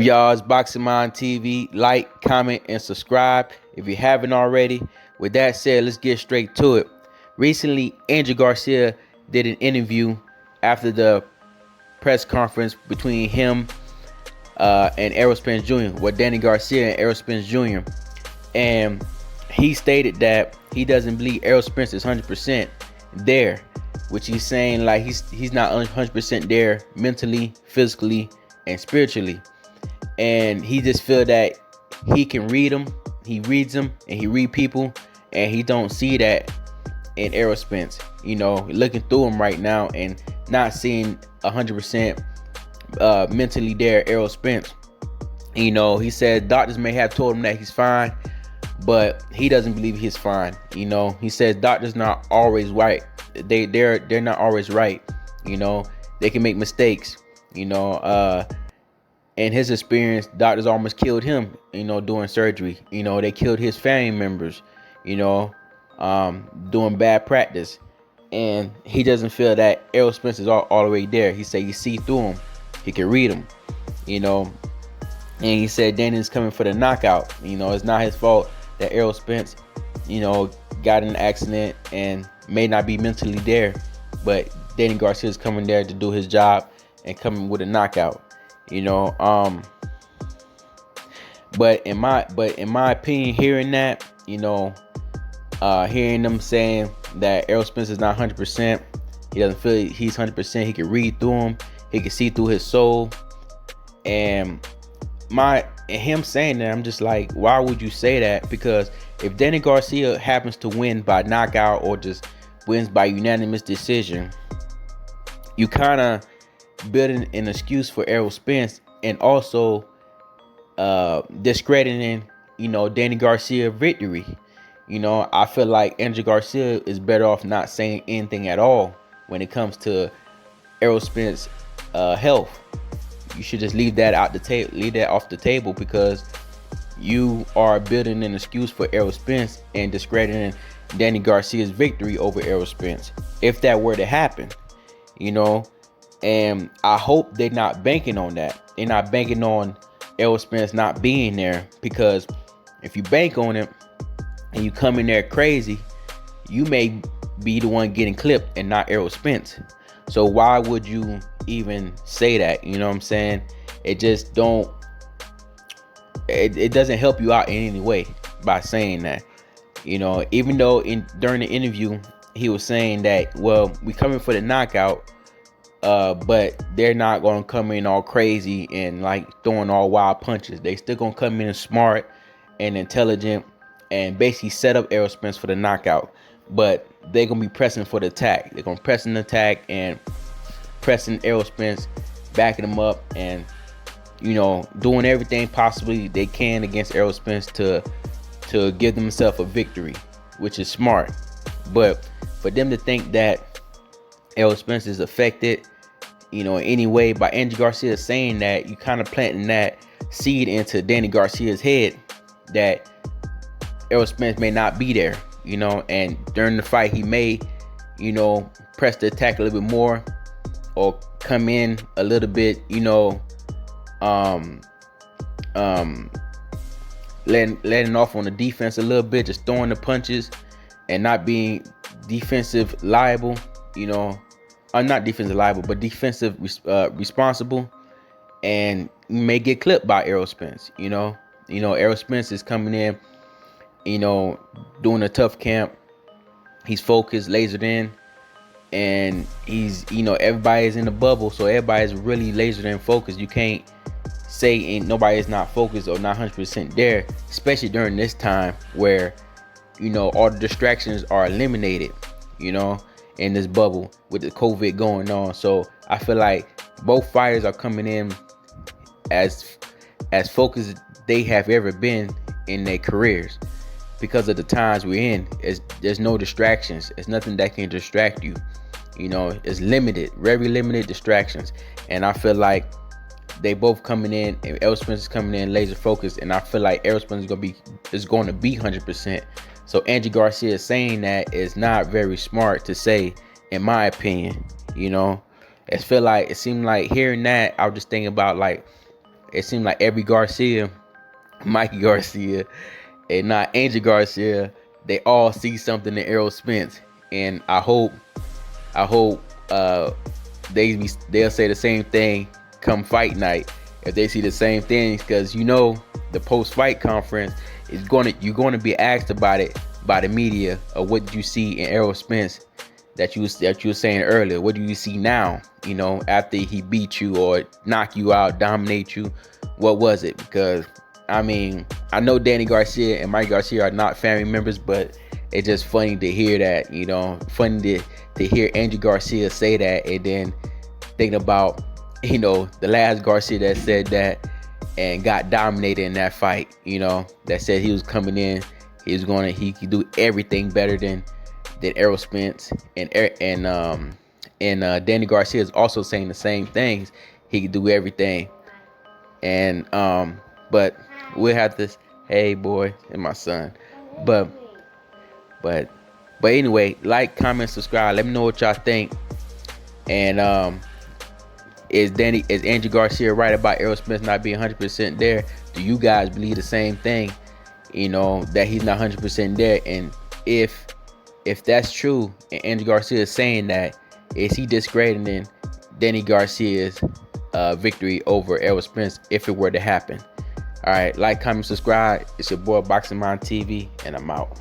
y'all? It's Boxing Mind TV. Like, comment, and subscribe if you haven't already. With that said, let's get straight to it. Recently, Andrew Garcia did an interview after the press conference between him and Errol Spence Jr. with Danny Garcia and Errol Spence Jr. And he stated that he doesn't believe Errol Spence is 100% there, which he's saying like he's not 100% there mentally, physically, and spiritually. And he just feel that he can read them, he reads them, and he read people, and he don't see that in Errol Spence. Looking through him right now and not seeing 100% mentally there Errol Spence. He said doctors may have told him that he's fine, but he doesn't believe he's fine. He says doctors not always right. They're not always right. They can make mistakes. In his experience, doctors almost killed him, doing surgery. They killed his family members, doing bad practice. And he doesn't feel that Errol Spence is all the way there. He said you see through him. He can read him, And he said Danny's coming for the knockout. It's not his fault that Errol Spence, got in an accident and may not be mentally there. But Danny Garcia is coming there to do his job and coming with a knockout. But in my opinion, hearing that, hearing them saying that Errol Spence is not 100%, he doesn't feel he's 100%. He can read through him, he can see through his soul, and him saying that, I'm just like, why would you say that? Because if Danny Garcia happens to win by knockout or just wins by unanimous decision, you kind of building an excuse for Errol Spence and also discrediting, Danny Garcia victory. I feel like Andrew Garcia is better off not saying anything at all when it comes to Errol Spence health. You should just leave that off the table, because you are building an excuse for Errol Spence and discrediting Danny Garcia's victory over Errol Spence. If that were to happen, and I hope they're not banking on that. They're not banking on Errol Spence not being there, because if you bank on it and you come in there crazy, you may be the one getting clipped and not Errol Spence. So why would you even say that? You know what I'm saying? It just don't. It doesn't help you out in any way by saying that. Even though during the interview he was saying that, well, we coming for the knockout. But they're not gonna come in all crazy and like throwing all wild punches. They still gonna come in smart and intelligent and basically set up Errol Spence for the knockout. But they're gonna be pressing for the attack. They're gonna press an attack and pressing Errol Spence, backing him up, and doing everything possibly they can against Errol Spence to give themselves a victory, which is smart. But for them to think that Errol Spence is affected, in any way by Andrew Garcia saying that, you kind of planting that seed into Danny Garcia's head that Errol Spence may not be there, and during the fight he may, press the attack a little bit more or come in a little bit, letting off on the defense a little bit, just throwing the punches and not being defensive liable, not defensive liable, but defensive responsible, and you may get clipped by Errol Spence. Errol Spence is coming in, doing a tough camp. He's focused, lasered in, and he's, everybody's in the bubble, so everybody's really lasered in, focused. You can't say nobody is not focused or not 100% there, especially during this time where, all the distractions are eliminated, in this bubble with the COVID going on. So I feel like both fighters are coming in as focused they have ever been in their careers, because of the times we're in. There's no distractions. It's nothing that can distract you. It's limited, very limited distractions. And I feel like they both coming in, and Errol Spence is coming in laser focused, and I feel like Errol Spence is going to be 100%. So Andrew Garcia saying that is not very smart to say, in my opinion. It seemed like hearing that, I was just thinking about like it seemed like every Garcia, Mikey Garcia, and not Angel Garcia, they all see something in Errol Spence. And I hope they'll say the same thing come fight night if they see the same things, because the post fight conference you're gonna be asked about it by the media, of what did you see in Errol Spence that you were saying earlier. What do you see now? After he beat you or knock you out, dominate you, what was it? Because I know Danny Garcia and Mike Garcia are not family members, but it's just funny to hear that. Funny to hear Andrew Garcia say that, and then thinking about the last Garcia that said that and got dominated in that fight. That said he was coming in, he could do everything better than Errol Spence, and Danny Garcia is also saying the same things. He could do everything, and but we'll have this. Hey, boy, and my son, but anyway, like, comment, subscribe. Let me know what y'all think. And is Andrew Garcia right about Errol Spence not being 100% there? Do you guys believe the same thing? That he's not 100% there, and if that's true, and Andrew Garcia is saying that, is he discrediting Danny Garcia's victory over Errol Spence if it were to happen? All right, like, comment, subscribe. It's your boy Boxing Mind TV, and I'm out.